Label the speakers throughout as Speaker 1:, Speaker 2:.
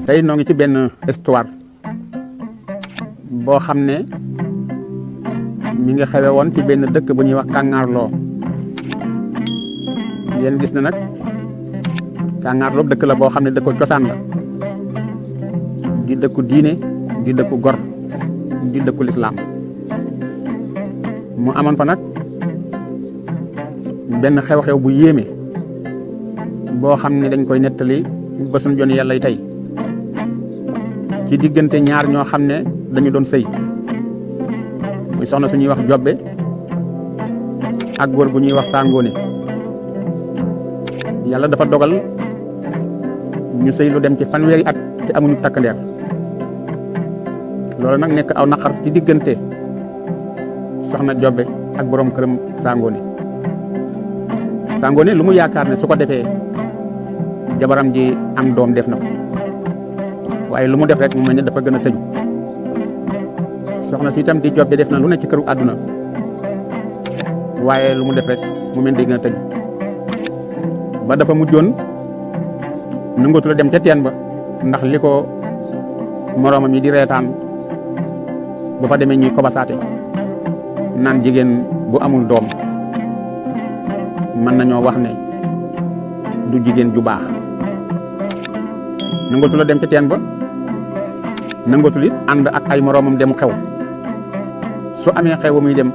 Speaker 1: tey noo ngi ci benn histoire boo xam ne mi ngi xewe woon ci benn dëkk bu ñuy wax Kàngaarloo. yéen gis na nag Kàngaarloo dëkk la boo xam ne dëkku cosaan la di dëkku diine di dëkku gor di dëkku lislaam mu amoon fa nag benn xew-xew bu yéeme boo xam ne dañ koy nettali ba suñu jon yàlla tey ci diggante ñaar ñoo xam ne dañu doon sëy muy soxna suñuy wax Jobbe ak góor gu ñuy wax Sangoone. yàlla dafa dogal ñu sëy lu dem ci fanweeri at te amuñu takk ndeer loolu nag nekk aw naqar ci diggante soxna Jobbe ak borom këram Sangoone. Sangoone lu mu yaakaar ne su ko defee jabaram ji am doom def na ko waaye lu mu def rek mu mel ne dafa gën a tëju. soxna si itam di Jobbe def na lu ne ci këru àdduna waaye lu mu def rek mu mel ne day gën a tëju ba dafa mujjoon nangootu la dem ca teen ba ndax li ko moroomam yi di reetaan bu fa demee ñuy kobasaate naan jigéen bu amul doom mën nañoo wax ne du jigéen ju baax. nangootu la dem ca teen ba nangootu it ànd ak ay moroomam dem xew su amee xew ba muy dem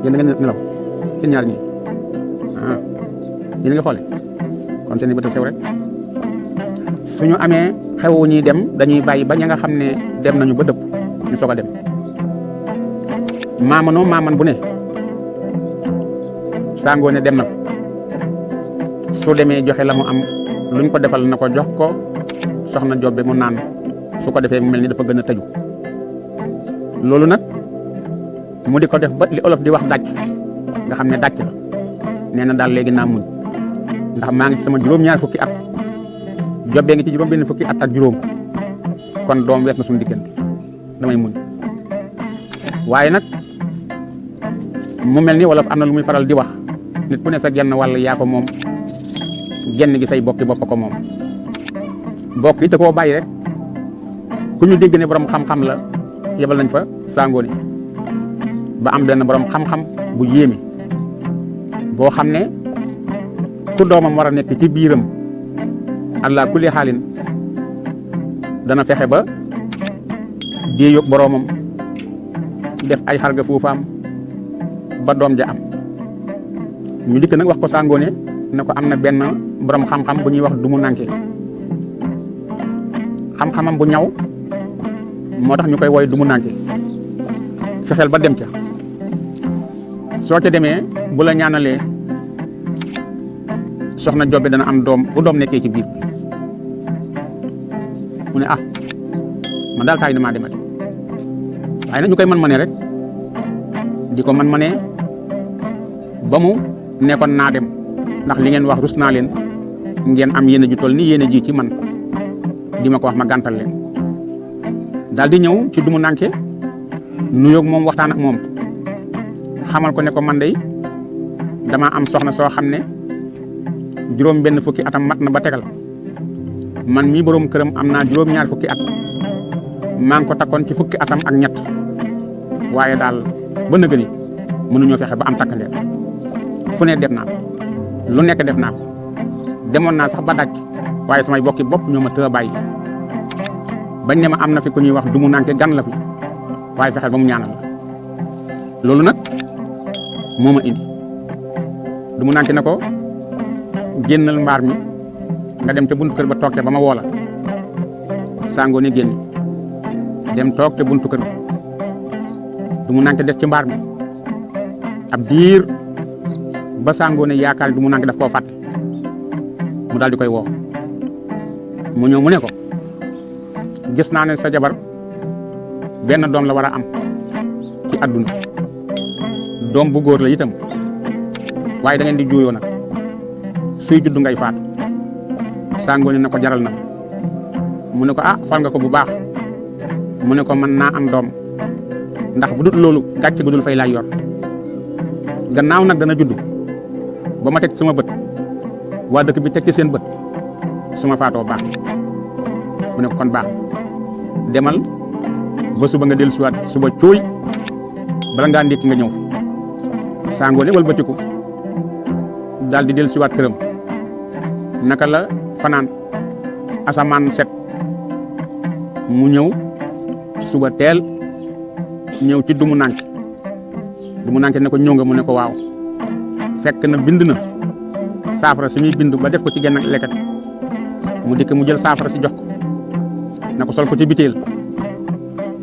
Speaker 1: yéen da nga nelaw seen ñaar ñi yéen nga xoole kon seen i bët sew rek suñu amee xewu ñuy dem dañuy bàyyi ba ña nga xam ne dem nañu ba dëpp ñu soog a dem. maamanoo maaman bu ne Sangoone dem na ko su demee joxe la mu am luñ ko defal na ko jox ko soxna Jobbe mu naan su ko defee mu mel ni dafa gën a tëju. loolu nag mu di ko def ba li olof di wax dàcc nga xam ne dàcc la nee na daal léegi naa muñ ndax maa ngi ci sama juróom-ñaar fukki at Jobbe ngi ci juróom benn fukki at ak juróom kon doom wees na suñu diggante damay muñ. waaye nag mu mel ni wolof am na lu muy faral di wax nit ku ne sa genn wàll yaa ko moom genn gi say bokki bopp ko moom. bokk yi te koo bàyyi rek ku ñu dégg ne borom xam-xam la yebal nañ fa Sangoone ba am benn borom xam-xam bu yéeme boo xam ne ku doomam war a nekk ci biiram allah kulli xaalin dana fexe ba dee yóbbu boromam def ay xarga foofaam ba doom ja am. ñu dikk nag wax ko Sangoone ne ko am na benn borom xam-xam bu ñuy wax Dumu Nanke xam-xamam bu ñaw moo tax ñu koy woy Dumu Nanke fexeel ba dem ca soo ca demee bu la ñaanalee soxna Jobbe dana am doom bu doom nekkee ci biir mu ne man daal taay damaa demati waaye nag ñu koy mën rek di ko mën ba mu nekkoon naa dem ndax li ngeen wax rus naa leen ngeen am yéene ju toll ni yéene ji ci man di ma ko wax ma gàntal leen daal di ñëw ci Dumu Nanke nuyoog moom waxtaan ak moom xamal ko ne ko man dey dama am soxna soo xam ne juróom benn fukki atam mat na ba tegal man mii borom këram am naa juróom-ñaar fukki at maa ngi ko takkoon ci fukki atam ak ñett waaye daal ba nëgë ni mënuñoo fexe ba am takkandeer fu ne def naa ko lu nekk def naa ko demoon naa sax ba daj waaye samay bokki bopp ñoo ma tëë bàyyi bañ ne ma am na fi ku ñuy wax Dumu Nanke gan la fi waaye fexeel ba mu ñaanal la loolu nag moo ma indi. Dumu Nanke na ko génnal mbaar mi nga dem ca buntu kër ba toog ba ma woola Sangoone génn dem toog ca buntu kër Dumu Nanke def ci mbaar mi ab diir ba Sangoone yaakaar Dumu Nanke daf koo fàtte mu daal di koy woo mu ñëw mu ne ko gis naa ne sa jabar benn doom la war a am ci àdduna doom bu góor la itam waaye da ngeen di juuyoo nag suy juddu ngay faatu. Sangoone na ko jaral na mu ne ko xool nga ko bu baax mu ne ko mën naa am doom ndax bu dul loolu gàcce gu dul fay laay yor gannaaw nag dana juddu ba ma teg sama bët waa dëkk bi teg ci seen bët su ma faatoo baax mu ne ko kon baax demal ba suba nga dellu siwaat suba cooy bala ngaa ndékki nga ñëw Saa Ngoone walbatiku daal di dellu siwaat këram naka la fanaan asamaan set mu ñëw suba teel ñëw ci dumu nànk ne ko ñëw nga mu ne ko waaw fekk na bind na saafara si muy bind ba def ko ci genn lekkat mu dikk mu jël saafara si jox ko na ko sol ko ci biteel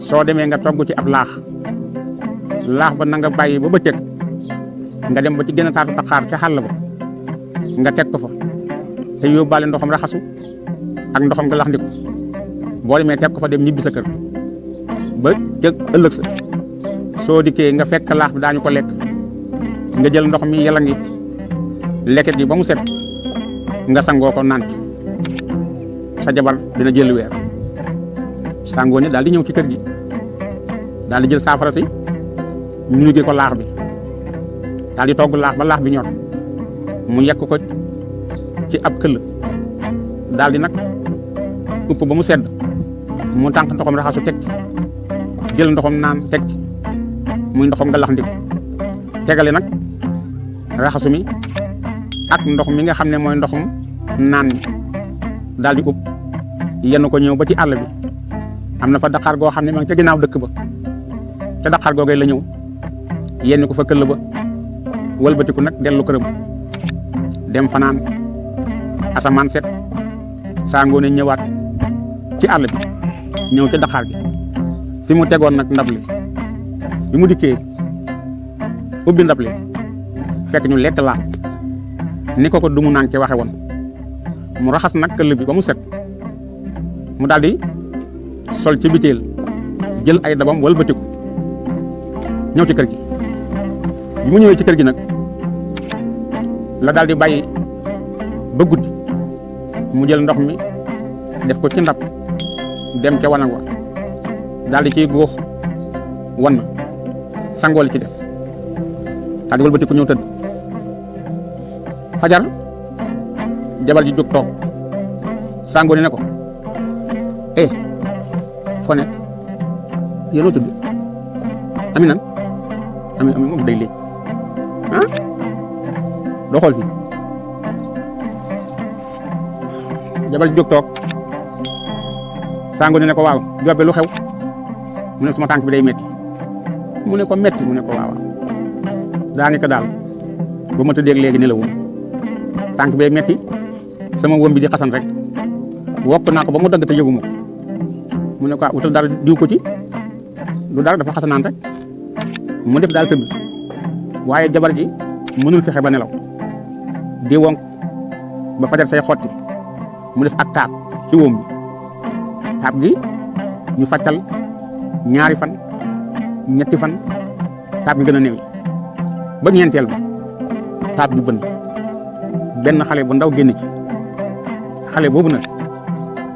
Speaker 1: soo demee nga togg ci ab laax ba na nga bàyyi ba bëccëg nga dem ba ci gën a taatu taxaar ca xàll ba nga teg ko fa te yóbbaale ndoxam raxasu ak ndoxam nga lax ndiku boo demee teg ko fa dem ñibbi sa kër ba jëg ëllëg sa soo dikkee nga fekk laax bi daañu ko lekk nga jël ndox mi yàlla ngi lekket gi ba mu set nga sangoo ko naan sa jabar dina jël weer. Saa Ngoone daal di ñëw ci kër gi daal di jël saafara si ñu liggéey ko laax bi daal di togg laax ba laax bi ñor mu yekk ko ci ab këll daal di nag upp ba mu sedd mu tànk ndoxam raxasu teg jël ndoxam naan teg muy ndoxam nga lax ndik tegale nag raxasu mi ak ndox mi nga xam ne mooy ndoxum naan mi daal di upp yenn ko ñëw ba ci àll bi am na fa daqaar goo xam ne ma ngi ca ginnaaw dëkk ba te daqaar googee la ñëw yenn ko fa këll ba wëlbatiku nag dellu këram dem fanaan asamaan set Saa Ngoone ñëwaat ci àll bi ñëw ci daqaar gi fi mu tegoon nag ndab li bi mu dikkee ubbi ndab li fekk ñu lekk laax ni ko dumu nànke waxe woon mu raxas nag këll bi ba mu set mu daal di sol ci biteel jël ay dabam walbatiku ñëw ci kër gi bi mu ñëwee ci kër gi nag la daal di bàyyi ba guddi mu jël ndox mi def ko ci ndab dem ca wanag wa daal di ciy góox wan na sangool ci des daal di walbatiku ñëw tëdd fajar jabar ji jóg toog Saa Ngoone ne ko foo nekk yéen a tudd ami nan ami moom day léegi doo xool fii jabar ji jóg toog Saa Ngoone ne ko waaw jobbe lu xew mu ne suma tànk bi day metti mu ne ko metti mu ne ko waaw daanaka daal ba ma tëddee léegi nelawuma tànk bee metti sama wóom bi di xasan rek wopp naa ko ba mu dagg te yëguma ko mu ne ko wutal dara diw ko ci lu dara dafa xasanaan rek mu def daal tëdd waaye jabar ji mënul fexe ba nelaw di wonk ba fajar say xotti mu def ak taab ci wóom bi taab gi ñu fàccal ñaari fan ñetti fan taab gi gën a néew ba ñeenteel ba taab gi bënn benn xale bu ndaw génn ci xale boobu nag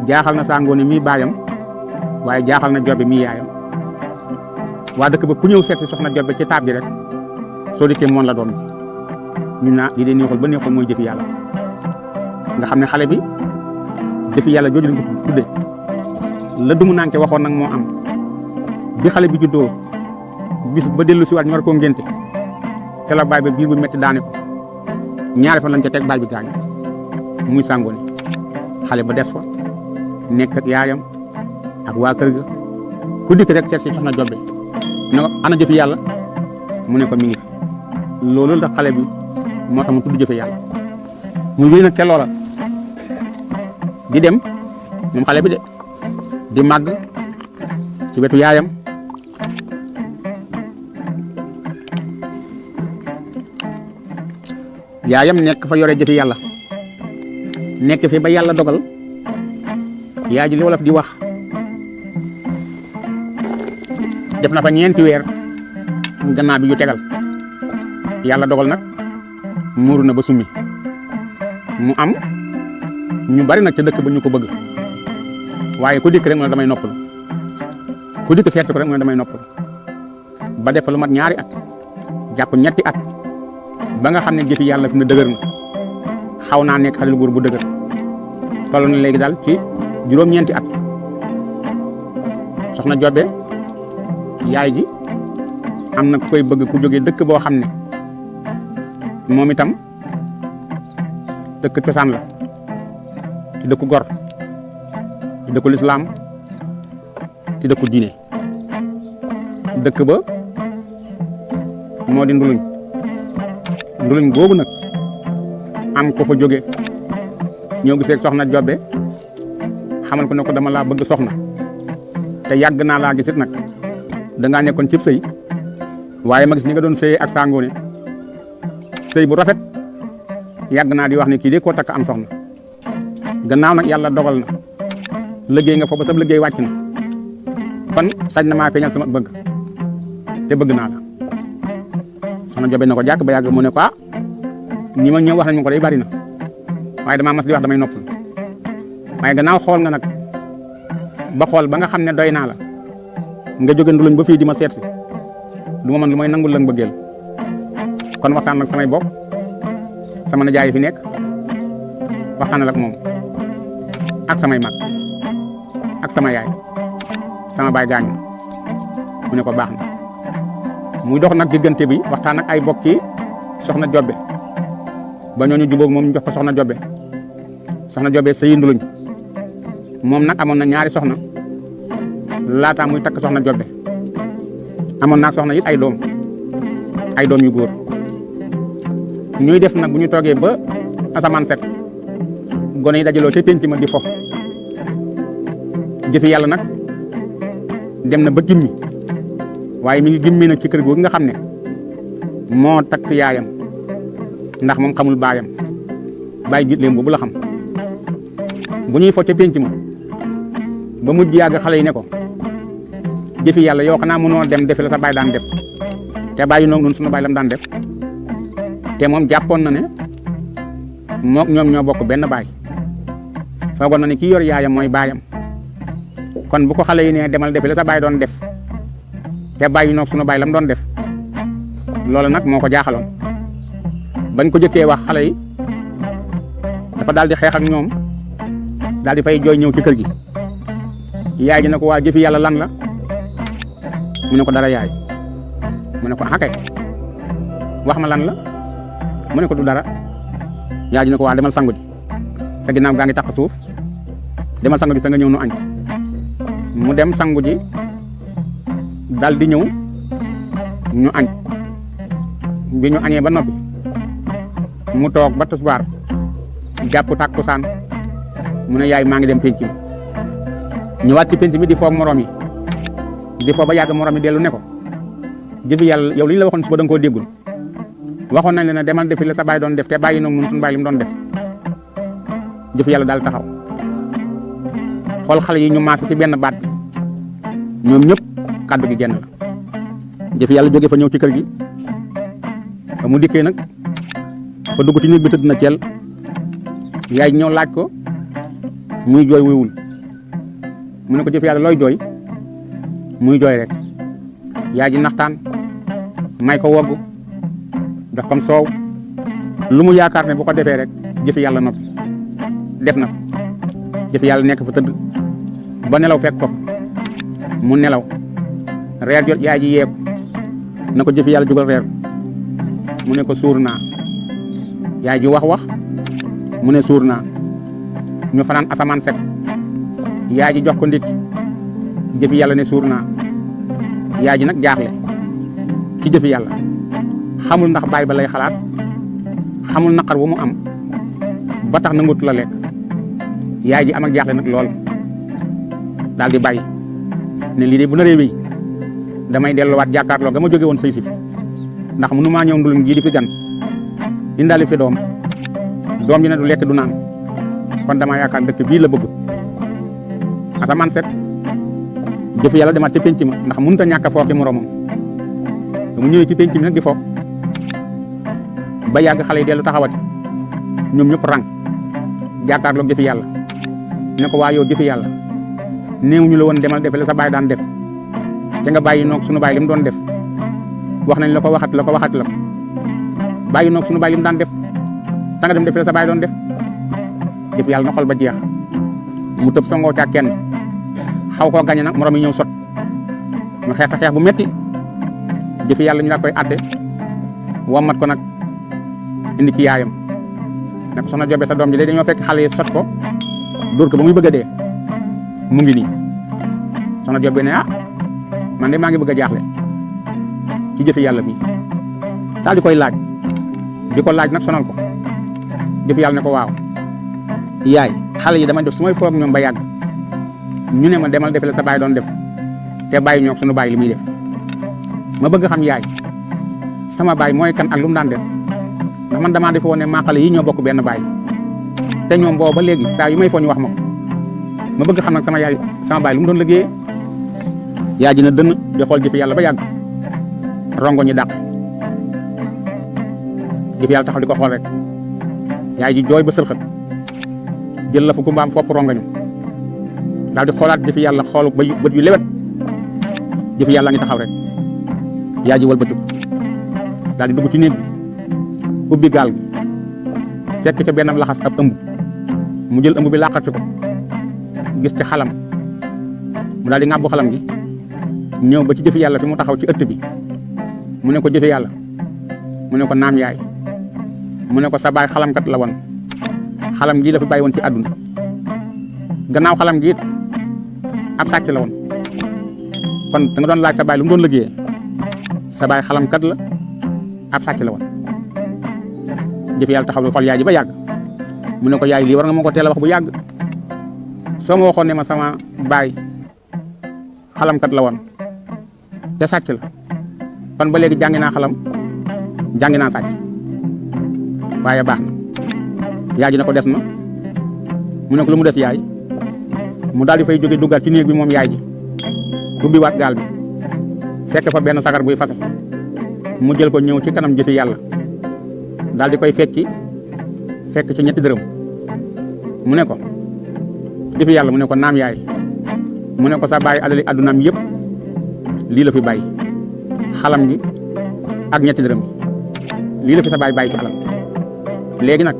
Speaker 1: jaaxal na Saa Ngoone mii baayam waaye jaaxal na Jobbe mii yaayam waa dëkk ba ku ñëw seet si soxna Jobbe ci taab gi rek soo dikkee moon la doon ñu naa lii de neexul ba neexul mooy jëfi yàlla nga xam ne xale bi jëfi yàlla jooju lañ ko tudde la dumu nànke waxoon nag moo am bi xale bi juddoo bis ba dellu si waat ñu war koo ngénte te la baay ba biir bu metti daane ko ñaari fan lañ ca teg baay bi gaañu muy Saa Ngoone xale ba des fa nekk ak yaayam ak waa kër ga ku dikk rek seet si soxna Jobbe ne ko ana jëfi yàlla mu ne ko mi ngi fi loolu la xale bi moo tax mu tudd jëfe yàlla mu wéy nag te loola di dem moom xale bi de di màgg ci wetu yaayam nekk fa yore jëfi yàlla nekk fi ba yàlla dogal yaay ji li wolof di wax def na fa ñeenti weer gannaaw bi yu tegal yàlla dogal nag muuru na ba summi mu am ñu bari nag ca dëkk ba ñu ko bëgg waaye ku dikk rek mu ne damay noppalu ku dikk seet ko rek mu ne damay noppalu ba def lu mat ñaari at jàpp ñetti at ba nga xam ne jëfi yàlla fi mu dëgër na xaw naa nekk xale bu góor bu dëgër toll na léegi daal ci juróom-ñeenti at soxna Jobe yaay ji am na ku koy bëgg ku jógee dëkk boo xam ne moom itam dëkk cosaan la ci dëkku gor ci dëkku lislaam ci dëkku diine dëkk ba moo di nduluñ googu nag am ko fa jóge ñoo gisee soxna Jobe xamal ko ne ko dama laa bëgg soxna te yàgg naa laa gisit nag dangaa nekkoon cib sëy waaye ma gis ñi nga doon sëyee ak Sangoné sëy bu rafet yàgg naa di wax ne kii de koo takk am soxna gannaaw nag yàlla dogal na liggéey nga foofu ba sa liggéey wàcc na kon sañ na maa feeñal sama bëgg te bëgg naa la soxna Jobe na ko jàkk ba yàgg mu ne ko ñi ma ñëw wax nañ ma ko day bari na waaye damaa mas di wax damay noppal waaye gannaaw xool nga nag ba xool ba nga xam ne doy naa la nga jóge nduluñ ba fii di ma seet si du ma mën lu may nangul lan bëggeel kon waxtaan nag samay bopp sama nijaay fi nekk waxtaanal ak moom ak samay mag ak sama yaay sama baay gaañu mu ne ko baax na muy dox nag diggante bi waxtaan ak ay bokki soxna Jobe ba ñooñu jubóog moom ñu jox ko soxna Jobe sëyi nduluñ moom nag amoon na ñaari soxna laataa muy takk soxna Jobe amoon naa soxna it ay doom yu góor ñuy def nag bu ñu toogee ba asamaan set gone yi dajaloo ca pénc ma di fo jëfi yàlla nag dem na ba gimmi waaye mi ngi gimmi nag ci kër googu nga xam ne moo takk yaayam ndax moom xamul baayam baay jiit leen boobu la xam bu ñuy fo ca pénc ma ba mujj yàgg xale yi ne ko jëfi yàlla yow xanaa mënoo dem defi la sa baay daan def te bàyyi noog nun sunu baay lam daan def te moom jàppoon na ne mook ñoom ñoo bokk benn baay foogoon na ne kii yor yaayam mooy baayam kon bu ko xale yi ne demal defi la sa baay doon def te bàyyi noog sunu baay lam doon def loolu nag moo ko jaaxaloon bañ ko jëkkee wax xale yi dafa daal di xeex ak ñoom daal di fay jooy ñëw ci kër gi yaay ji ne ko waa jëfi yàlla lan la mu ne ko dara yaay mu ne ko ah kay wax ma lan la mu ne ko du dara yaay ji ne ko waa demal sangu ji sa ginnaaw gaa ngi takk suuf demal sangu ji sa nga ñëw nu añ mu dem sangu ji dal di ñëw ñu añ bi ñu añee ba noppi mu toog ba tisbaar jàpp takkusaan mu ne yaay maa ngi dem penc mi ñëwaat ci penc mi di foo morom yi di foo ba yàgg morom yi dellu ne ko jëfi yàlla yow li ñu la waxoon suba da nga koo déggul waxoon nañ la ne demal defi la sa baay doon def te bàyyi noog mun suñu baay li mu doon def jëfi yàlla daal taxaw xool xale yi ñu maase ci benn baat ñoom ñëpp kàddu gi genn la jëfi yàlla jóge fa ñëw ci kër gi ba mu dikkee nag fa dugg ci nit bi tëdd na ceel yaay ñëw laaj ko muy jooy wuyul mu ne ko jëf yàlla looy jooy muy jooy rek yaay ji naxtaan may ko wogg jox kom soow lu mu yaakaar ne bu ko defee rek jëfi yàlla noppi def na ko jëfi yàlla nekk fa tëdd ba nelaw fekk ko mu nelaw reer jot yaay ji yeeku na ko jëfi yàlla jugal reer mu ne ko suur naa yaay ji wax mu ne suur naa ñu fanaan asamaan set yaay ji jox ko ndikki jëfi yàlla ne suur naa yaay ji nag jaaxle ci jëfi yàlla xamul ndax baay ba lay xalaat xamul naqar wu mu am ba tax nangutu la lekk yaay ji am ak jaaxle nag lool daal di bàyyi ne lii de bu naree wéy damay delluwaat jàkkaarloo ga ma jóge woon sëy si ndax mënu maa ñëw ndulum gii di fi gan indaale fi doom ji ne du lekk du naan kon dama yaakaar dëkk bii la bëgg asamaan set jëfi yàlla demaat ci penc ma ndax mënut a ñàkk a foo ki moromam mu ñëwee ci penc mi nag di fo ba yàgg xale yi dellu taxawati ñoom ñëpp rang jàkkaarloog jëfi yàlla ne ko waa yow jëfi yàlla néew ñu la woon demal defe la sa baay daan def te nga bàyyi noog sunu baay li mu doon def wax nañ la ko waxat la ko bàyyi noog sunu baay li mu daan def ta nga dem defe la sa baay doon def jëfi yàlla na xol ba jeex mu tëb songoo ca kenn xaw koo gañe nag morom yi ñëw sot ñu xeex a xeex bu metti jëfi yàlla ñu la koy atte wommat ko nag indi ci yaayam nag soxna Jobe sa doom ji léegi dañoo fekk xale yi sot ko dóor ko ba muy bëgg a dee mu ngi nii soxna Jobe ne man de maa ngi bëgg a jaaxle ci jëfi yàlla mi daal di koy laaj di ko laaj nag sonal ko jëfi yàlla ne ko waaw yaay xale yi dama def su may foog ñoom ba yàgg ñu ne ma demal defe la sa baay doon def te bàyyi ñoo sunu baay li muy def ma bëgg xam yaay sama baay mooy kan ak lu mu daan def ndax man damaa def woon ne maa xale yi ñoo bokk benn baay te ñoom boobu ba léegi saa yu may foo ñu wax ma ko ma bëgg xam nag sama baay lu mu doon liggéeyee yaay ji na dënn di xool jëfi yàlla ba yàgg rongo ñi dàq jëfi yàlla taxaw di ko xool rek yaay ji jooy ba sëlxët jël la fu kumbaam fopp rongañu daal di xoolaat jëfi yàlla xool ba bët yu lewet jëfi yàlla ngi taxaw rek yaay ji wëlbati ko daal di dugg ci néeg bi ubbi gaal gi fekk ca benn laxas ab ëmb mu jël ëmb bi làqati ko gis ci xalam mu daal di ŋàbbu xalam gi ñëw ba ci jëfi yàlla fi mu taxaw ci ëtt bi mu ne ko jëfi yàlla mu ne ko naam yaay mu ne ko sa baay xalamkat la woon xalam gii la fi bàyyi woon ci àdduna gannaaw xalam gi it ab sàcc la woon kon da nga doon laaj sa baay lu mu doon liggéeyee sa baay xalamkat la ab sàcc la woon jëfi yàlla taxaw di xool yaay ji ba yàgg mu ne ko yaay lii war nga ma ko teel a wax bu yàgg soo ma waxoon ne ma sama baay xalamkat la woon te sàcc la kon ba léegi jàngi naa xalam jàngi naa sàcc waaye baax na yaay ji ne ko des na mu ne ko lu mu des yaay mu daal di fay jóge duggaat ci néeg bi moom yaay ji ubbi waat gaal bi fekk fa benn sagar buy fase mu jël ko ñëw ci kanam jëfi yàlla daal di koy fekk ci ñetti dërëm mu ne ko jëfi yàlla mu ne ko naam yaay mu ne ko sa bàyyi alali addunaam yëpp lii la fi bàyyi xalam gi ak ñetti dërëm lii la fi sa bàyyi ci alal léegi nag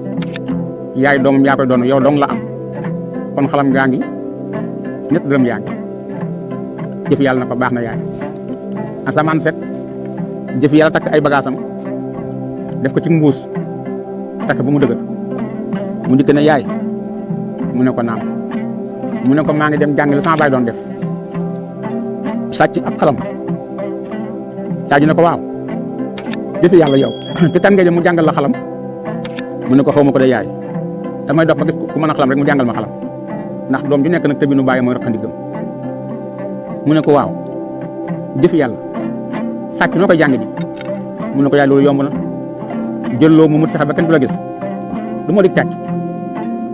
Speaker 1: yaay doomam yaa koy doon yow dong la am kon xalam gaa ngi ñetti dërëm yaa ngi jëfi yàlla na ko baax na yaay asamaan set jëfi yàlla takk ay bagaasam def ko ci mbuus takk ba mu dëgër mu dikk ne yaay mu ne ko naam mu ne ko maa ngi dem jàng la sama baay doon def sàcc ab xalam yaay ji ne ko waaw jëfi yàlla yow te kan nga jëm mu jàngal la xalam mu ne ko xaw ma ko de yaay damay dox ba gis ku mën a xalam rek mu jàngal ma xalam ndax doom ju nekk nag tëbinu bàyyi mooy raqandigam mu ne ko waaw jëfi yàlla sàcc noo koy jàng ji mu ne ko yaay loolu yomb na jëlloo mu mut fexe ba kenn du la gis du ma dig càcc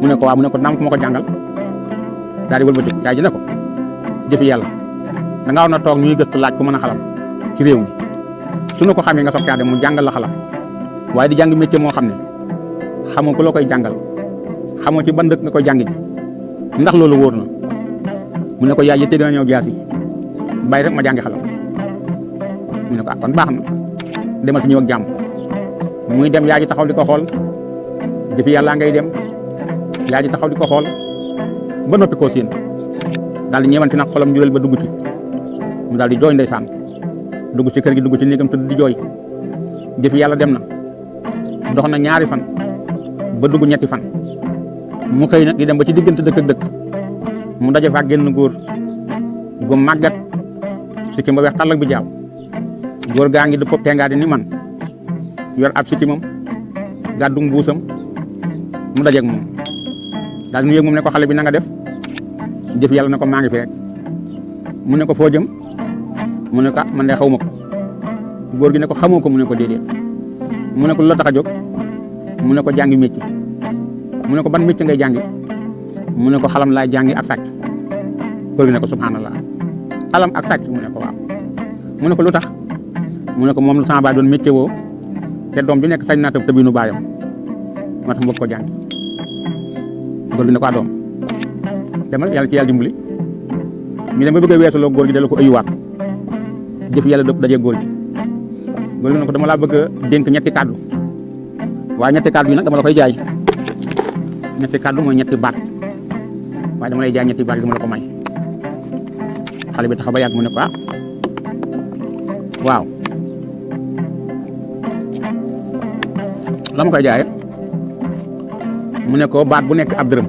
Speaker 1: mu ne ko waaw mu ne ko naam ku ma ko jàngal daal di wëlbati yaay ji ne ko jëfi yàlla da nga war na toog ñuy gëstu laaj ku mën a xalam ci réew mi su na ko xamee nga soog caa dem mu jàngal la xalam waaye di jàng métier moo xam ne xamoo ku la koy jàngal xamoo ci ban dëkk nga koy jàng ji ndax loolu wóor na mu ne ko yaay yëtte gën a ñëw jaas yi bàyyi rek ma jàngi xalam mu ne ko kon baax na demal ci ñëw ak jàmm muy dem yaay ji taxaw di ko xool jëfi yàlla ngay dem yaay ji taxaw di ko xool ba noppi koo séen daal di ñeewanti nag xolam jural ba dugg ci mu daal di jooy ndeysaan dugg ci kër gi dugg ci néegam tëdd di jooy jëfi yàlla dem na dox na ñaari fan ba dugg ñetti fan mu xëy nag di dem ba ci diggante dëkk ak dëkk mu daje fa génn góor gu màggat sikkim ba weex tàll ak bi jaaw góor gaa ngi dëpp tengaa di ni man yor ab sikkimam gàddu mbuusam mu dajeeg moom daal nu yëg moom ne ko xale bi na nga def jëf yàlla ne ko maa ngi fi rek mu ne ko foo jëm mu ne ko man de xaw ma ko góor gi ne ko xamoo ko mu ne ko déedéet mu ne ko lu la tax a jóg mu ne ko jàngi métier mu ne ko ban métier ngay jàngi mu ne ko xalam laay jàngi ak sàcc góor gi ne ko subhanallah xalam ak sàcc mu ne ko waaw mu ne ko lu tax mu ne ko moom la sama baay doon métier woo te doom ju nekk sañ naa tëb tëbinu baayam ma tax mbokk ko jàngi góor gi ne ko doom demal yàlla ci yàlla dimbali ñu dem ba bëgg a weesuloo góor gi dala ko ëyuwaat jëf yàlla dëpp daje góor gi góor gi ne ko dama laa bëgg a dénk ñetti kàddu waaye ñetti kàddu yi nag dama la koy jaay ñetti kàddu mooy ñetti baat waaye dama lay jaay ñetti baat dama la ko may xale bi taxaw ba yàgg mu ne ko waaw la ma koy jaayee mu ne ko baat bu nekk ab dërëm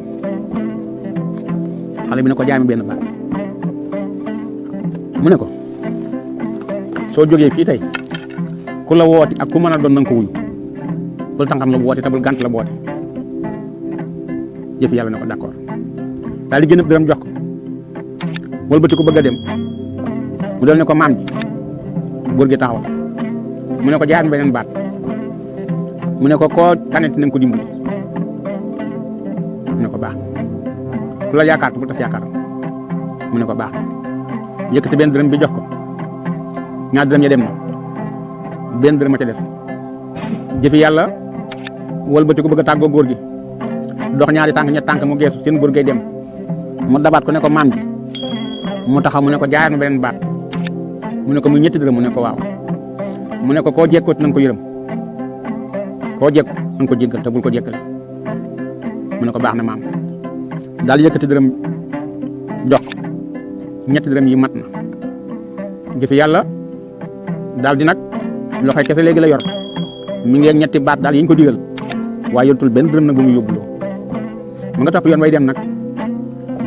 Speaker 1: xale bi ne ko jaay mi benn baat mu ne ko soo jógee fii tey ku la woote ak ku mën a doon nanga ko wuyu bul tànkam la woote te bul gànt la boote jëf yàlla ne ko d'accord daal di génn ab dërëm jox ko wëlbati ko bëgg a dem mu dal ne ko maam ji góor gi taxaw mu ne ko jaar beneen baat mu ne ko koo taneti nañ ko dimbali mu ne ko baax ku la yaakaar bu tas yaakaar mu ne ko baax yëkkati benn dërëm bi jox ko ñaar dërëm ya dem na benn dërëm a ca des jëfi yàlla wëlbati ko bëgg a tàggoo góor gi dox ñaari tànk ñett tànk mu geesu seen góor gay dem mu dabaat ko ne ko maam ji mu taxaw mu ne ko jaayal ma beneen baat mu ne ko muy ñetti dërëm mu ne ko waaw mu ne ko koo jekkooti na nga ko yërëm koo jekku na nga ko jéggal te bul ko jekkale mu ne ko baax na maam daal yëkkati dërëm jox ñetti dërëm yi mat na jëfi yàlla daal di nag loxoy kese léegi la yor mi ngi ñetti baat daal yi ñu ko digal waaye yorutul benn dërëm nag bu mu yóbbuloo mu nga topp yoon way dem nag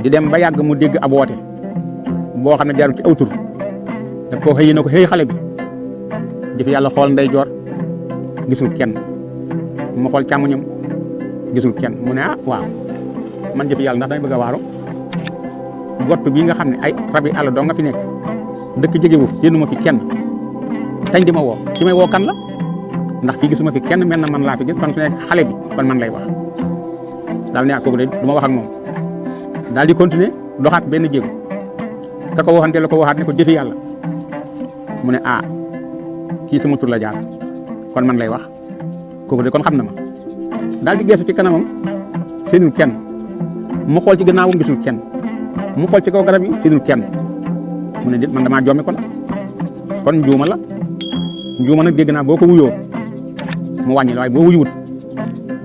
Speaker 1: di dem ba yàgg mu dégg ab woote boo xam ne jaarul ci aw tur daf koo xëy na ko xëy xale bi jëfi yàlla xool ndeyjoor gisul kenn mu xool càmmoñam gisul kenn mu ne waaw man jëfi yàlla ndax damay bëgg a waaru gott bii nga xam ne ay rabi àll doo nga fi nekk dëkk jege wu fi séenu ma fi kenn tañ di ma woo ki may woo kan la ndax fii gisuma fi kenn mel na man laa fi gis kon su nekk xale bi kon man lay wax daal ne kooku de du ma wax ak moom daal di continuer doxaat benn jéego ka ko waxante la ko waxaat ne ko jëfi yàlla mu ne kii sama tur la jaar kon man lay wax kooku de kon xam na ma daal di geesu ci kanamam séenul kenn mu xool ci gannaawam gisul kenn mu xool ci kaw garab yi séenul kenn mu ne déet man damaa jommi kon njuuma la njuuma nag dégg naa boo ko wuyoo mu wàññi la waaye boo wuyuwut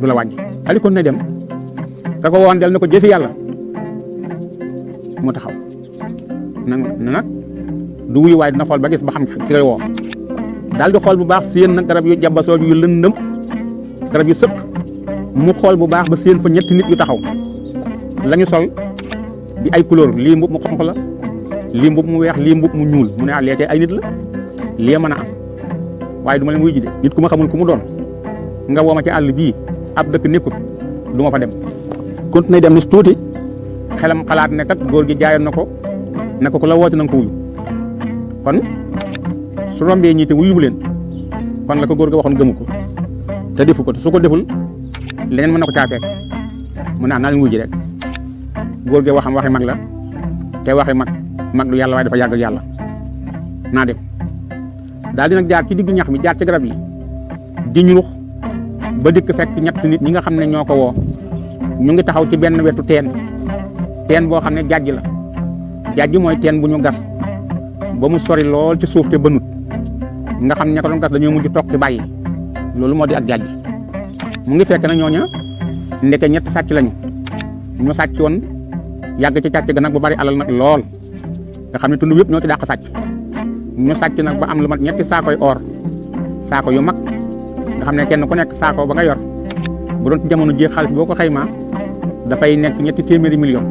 Speaker 1: du la wàññi ali kon ne dem ka ko waxoon del ne ko jëfi yàlla mu taxaw nag du wuyu waaye dina xool ba gis ba xam ki koy woo daal di xool bu baax séen nag garab yu jabasoo yu lëndëm garab yu sëkk mu xool bu baax ba séen fa ñetti nit yu taxaw lañu sol di ay couleur lii mbub mu xonq la lii mbub mu weex lii mbub mu ñuul mu ne leetee ay nit la lii mën a am waaye du ma leen wuy ji de nit ku ma xamul ku mu doon nga woo ma ci àll bii ab dëkk nekkut du ma fa dem continué dem ni tuuti xelam xalaat ne kat góor gi jaayoon na ko ku la woote na nga ko wuyu kon su rombee ñii te wuyu leen kon la ko góor ga waxoon gëmu ko te defu ko te su ko deful leneen mën na ko caa fekk mu naa leen wuyu ji rek góor gi waxam waxi mag la te waxi mag du yàlla waaye dafa yàgg ak yàlla naa dem daal di nag jaar ci diggu ñax mi jaar ci garab yi di ñurux ba dikk fekk ñett nit ñi nga xam ne ñoo ko woo ñu ngi taxaw ci benn wetu teen boo xam ne jàjj la jàjj mooy teen bu ñu gas ba mu sori lool ci suuf te bënut nga xam ne ña ko doon gas dañoo mujj toog ci bàyyi loolu moo di ak jàjj mu ngi fekk na ñooña ndeke ñett sàcc lañu ñu sàcc woon yàgg ci càcc ga nag bu bari alal nag lool nga xam ne tund yëpp ñoo ci dàq sàcc ñu sàcc nag ba am lu mat ñetti saakoy or saako yu mag nga xam ne kenn ku nekk saako ba nga yor bu doon ci jamono ji xaalis boo ko xaymaa dafay nekk ñetti téeméeri million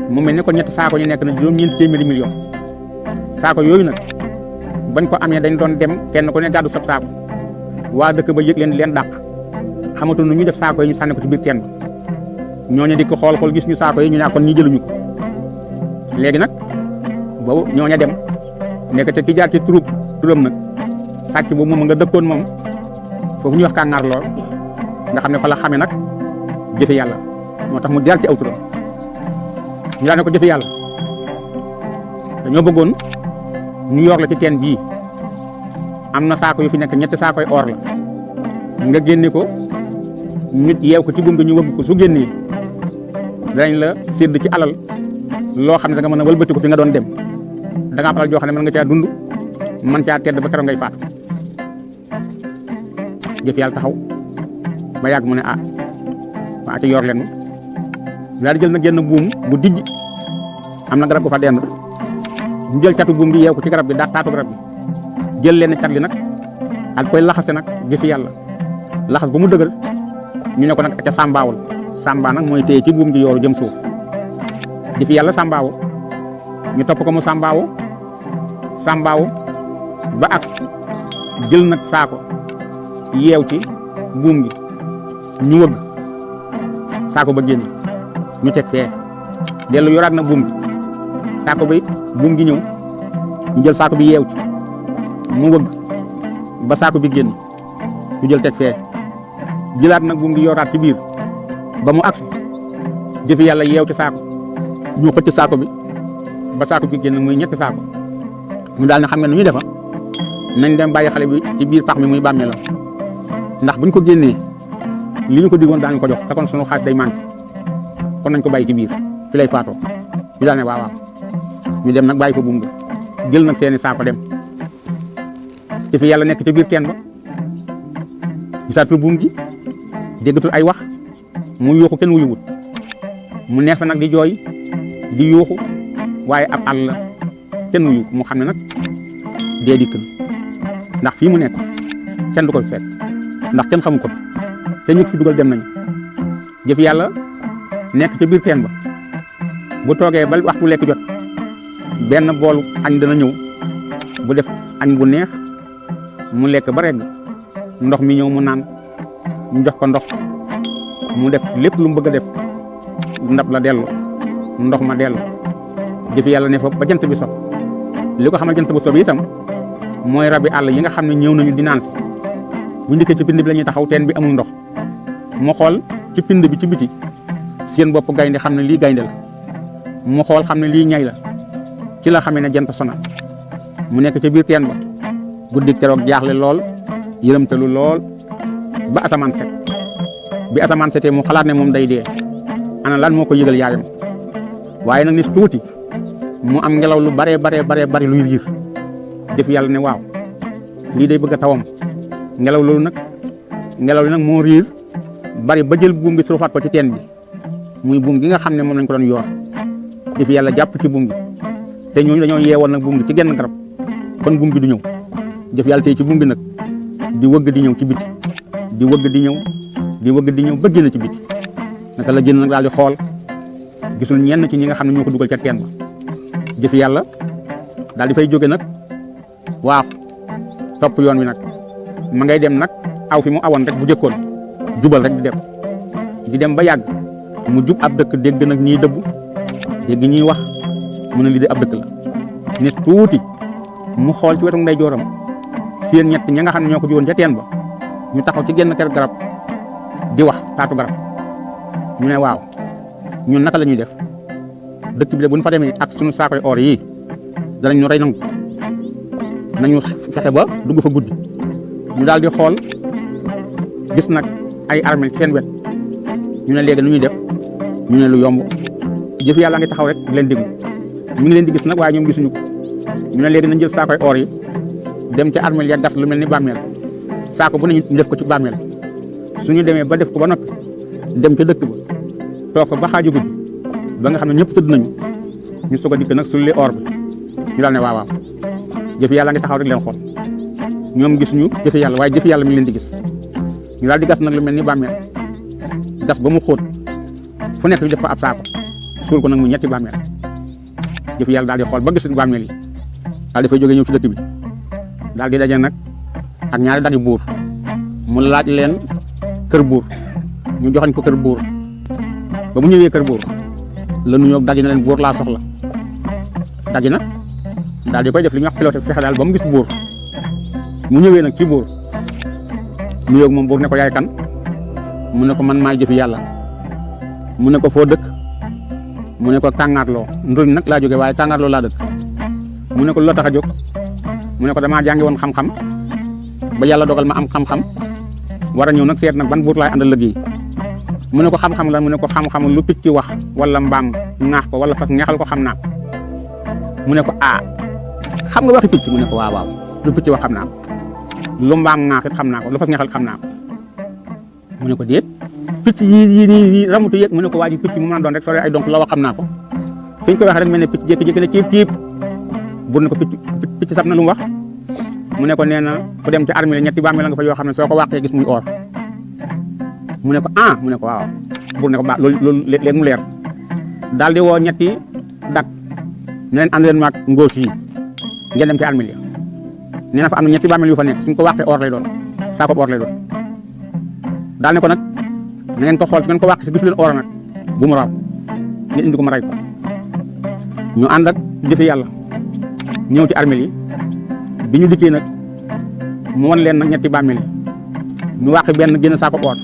Speaker 1: mu mel ne ko ñetti saako ñu nekk na juróom-ñeenti téeméeri million saako yooyu nag bañ ko amee dañ doon dem kenn ku ne gàddu sab saako waa dëkk ba yëg leen di leen dàq xamatu nu ñu def saako yi ñu sànni ko ci biir teen ba ñooñu di ko xool gis ñu saako yi ñu ne kon ñi jëluñu ko léegi nag boobu ñooña dem nekk te ki jaar ci turam nag sàcc boobu moom nga dëkkoon moom foofu ñuy wax kàngaar lool nga xam ne fa la xamee nag jëfe yàlla moo tax mu jaar ci aw turam ñu daan ne ko jëfe yàlla dañoo bëggoon ñu yor la ci teen bii am na saako yu fi nekk ñetti saakoy or la nga génne ko nit yeew ko ci buum ñu wëgg ko su génnee danañ la sédd ci alal loo xam ne da nga mën a wëlbati ko fi nga doon dem da nga am alal joo xam ne mën nga caa dund mën caa tedd ba keroog ngay faatu jëf yàlla taxaw ba yàgg mu ne waa ci yor leen daal di jël nag genn buum bu dijj am na garab gu fa dend ñu jël catu buum gi yeew ko ci garab gi daa taatu garab gi jël leen cat li nag ak koy laxase nag jëfi yàlla laxas ba mu dëgër ñu ne ko nag ca sàmbaawul sàmbaa nag mooy téye ci buum gi yooru jëm suuf jëfi yàlla sàmbaawu ñu topp ko mu sàmbaawu ba ak jël nag saako yeew ci buum gi ñu wëgg saako ba génn ñu teg fee dellu yoraat na buum gi saako bi buum gi ñëw ñu jël saako bi yeew ci mu wëgg ba saako bi génn ñu jël teg fee jëlaat nag buum gi yoraat ci biir ba mu agsi jëfi yàlla yeew ci saako ñu xëcc saako bi ba saako bi génn muy ñetti saako mu daal ne xam nga nu ñuy defa nañ dem bàyyi xale bi ci biir pax mi muy bàmmeelam ndax buñ ko génnee li ñu ko diggoon daañu ko jox te kon sunu xaalis day manqué kon nañ ko bàyyi ci biir fi lay faatoo ñu daal ne waaw ñu dem nag bàyyi fa buum ga jël nag seeni saako dem te fi yàlla nekk ci biir teen ba gisaatul buum gi déggatul ay wax mu yuuxu kenn wuyuwut mu neex fa nag di jooy di yuuxu waaye ab àll la kenn wuyu mu xam ne nag dee dikk na ndax fii mu nekk kenn du ko fekk ndax kenn xamu ko te ñu fi dugal dem nañu jëf yàlla nekk ci biir teen ba bu toogee ba waxtu lekk jot benn boolu añ dana ñëw bu def añ bu neex mu lekk ba regg ndox mi ñëw mu naan ñu jox ko ndox mu def lépp lu mu bëgg a def ndab la dellu ndox ma dellu jëf yàlla ne fa ba jant bi so li ko xamal jant bu so bi itam mooy rabi àll yi nga xam ne ñëw nañu di naan si bu ndikkee ci pind bi la ñuy taxaw teen bi amul ndox mu xool ci pind bi ci biti seen bopp gaynde xam ne lii gaynde la mu xool xam ne lii ñay la ci la xamee ne jant sona mu nekk ci biir teen ba guddi keroog jaaxle lool yërëmtalu lool ba asamaan set bi asamaan setee mu xalaat ne moom day dee ana lan moo ko yëgal yaayam waaye nag ni tuuti mu am ngelaw lu bare luy riir def yàlla ne waaw lii day bëgg a tawam ngelaw li nag moo riir bari ba jël buum bi suufaat ko ci teen bi muy buum gi nga xam ne moom lañ ko doon yoor def yàlla jàpp ci buum gi te ñooñu dañoo yeewoon nag buum gi ci genn garab kon buum gi du ñëw def yàlla tey ci buum bi nag di wëgg di ñëw ci biti di wëgg di ñëw ba génn ci biti naka la génn nag daal di xool gisul ñenn ci ñi nga xam ne ñoo ko dugal ca teen ba jëf yàlla daal di fay jóge nag waaw topp yoon wi nag ma ngay dem nag aw fi mu awoon rek bu jëkkoon jubal rek di dem ba yàgg mu jub ab dëkk dégg nag ñiy dëbb dégg ñiy wax mu ne lii de ab dëkk la nit tuuti mu xool ci wetu ndeyjooram seen ñett ña nga xam ne ñoo ko jiwoon ca teen ba ñu taxaw ci genn kër garab di wax taatu garab ñu ne waaw ñun naka la ñuy def dëkk bi de bu ñu fa demee ak suñu saakoy or yi danañ ñu rey nangu nañu fexe ba dugg fa guddi ñu daal di xool gis nag ay armel ci seen wet ñu ne léegi nu ñuy def ñu ne lu yomb jëf yàlla ngi taxaw rek di leen déglu mi ngi leen di gis nag waaye ñoom gisuñu ko ñu ne léegi nañ jël saakoy or yi dem ci armel ya gas lu mel ni bàmmeel saako bu ne ñu def ko ci bàmmeel suñu demee ba def ko ba noppi dem ca dëkk ba toog ko ba xaaju guddi ba nga xam ne ñëpp tëdd nañu ñu soog a dikk nag sulli or bi ñu daal ne waaw jëfi yàlla ngi taxaw rek leen xool ñoom gisuñu jëfi yàlla waaye jëfi yàlla mi ngi leen di gis ñu daal di gas nag lu mel ni bàmmeel gas ba mu xóot fu nekk ñu def fa ab saako suul ko nag mu ñetti bàmmeel jëfi yàlla daal di xool ba gis bàmmeel yi daal di fay jógee ñëw ci dëkk bi daal di daje nag ak ñaari dagi buur mu laaj leen kër buur ñu joxañ ko kër buur ba mu ñëwee kër buur la nuyoo dagi na leen buur laa soxla dagi na daal di koy def li ñuy wax pilote fexe daal ba mu gis buur mu ñëwee nag ci buur nuyoo moom buur ne ko yaay kan mu ne ko man maay jëfi yàlla mu ne ko foo dëkk mu ne ko tàngaatloo nduñ nag laa jóge waaye tàngaatloo laa dëkk mu ne ko loo tax a jóg mu ne ko damaa jàngi woon xam-xam ba yàlla dogal ma am xam-xam war a ñëw nag seet nag ban buur laay àndal liggéey mu ne ko xam-xam la mu ne ko xam-xam lu picc wax wala mbaam ŋaax ko wala fas ñeexal ko xam naa ko mu ne ko xam nga waxi picc mu ne ko waaw lu picc wax xam naa ko lu mbaam ŋaax it xam naa ko lu fas ñeexal xam naa ko mu ne ko déet picc yii ramutu yëg mu ne ko waa ji picc mu mën a doon rek sore ay donc la wax xam naa ko fi ñu koy waxee rek mel ne picc jékki-jékki ne ciib buur ne ko picc sab na lu mu wax mu ne ko nee na ku dem ci armée la ñetti bàmmeel la nga fa yoo xam ne soo ko wàqee gis muy or mu ne ko mu ne ko waaw buur ne ko baax loolu léegi mu leer daal di woo ñetti dak ne leen ànd leen maag ngóos yi ngeen dem ci armée yi nee na fa am na ñetti bàmmeel yu fa nekk suñ ko wàqee or lay doon saako or lay doon daal ne ko nag na ngeen ko xool su ngeen ko wàq si gis leen or nag bu mu raw ngeen indi ko ma rey ko ñu ànd ak jëfe yàlla ñëw ci armée yi bi ñu dikkee nag mu wan leen nag ñetti bàmmeel yi ñu wàqi benn génn saako or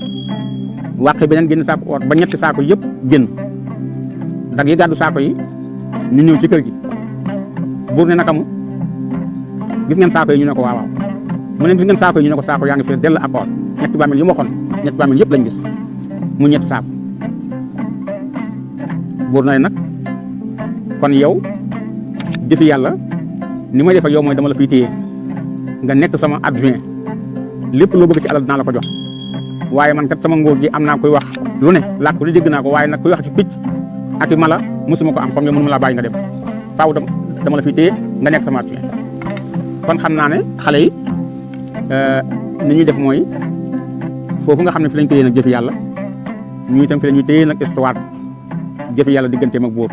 Speaker 1: wàqi beneen génn saako or ba ñetti saako yëpp génn dag yi gàddu saako yi ñu ñëw ci kër gi buur ne naka mu gis ngeen saako yi ñu ne ko waaw waaw mu ne gis ngeen saako yi ñu ne ko saako yaa ngi fees dell ak or ñetti bàmmeel yi ma waxoon ñetti bàmmeel yëpp lañ gis mu ñetti saako buur na nag kon yow jëfi yàlla ni may def ak yow mooy dama la fiy téye nga nekk sama adjoint lépp loo bëgg ci alal dinaa la ko jox waaye man kat sama nguur gi am naa koy wax lu ne làkk lu dégg naa ko waaye nag kuy wax ci picc ak i mala mosuma ko am comme yow mënuma laa bàyyi nga dem faaw dama la fiy téye nga nekk sama adjoint kon xam naa ne xale yi ni ñuy def mooy foofu nga xam ne fi lañ téye nag jëfi yàlla ñu itam fi la ñuy téye nag histoire jëfi yàlla digganteem ak buur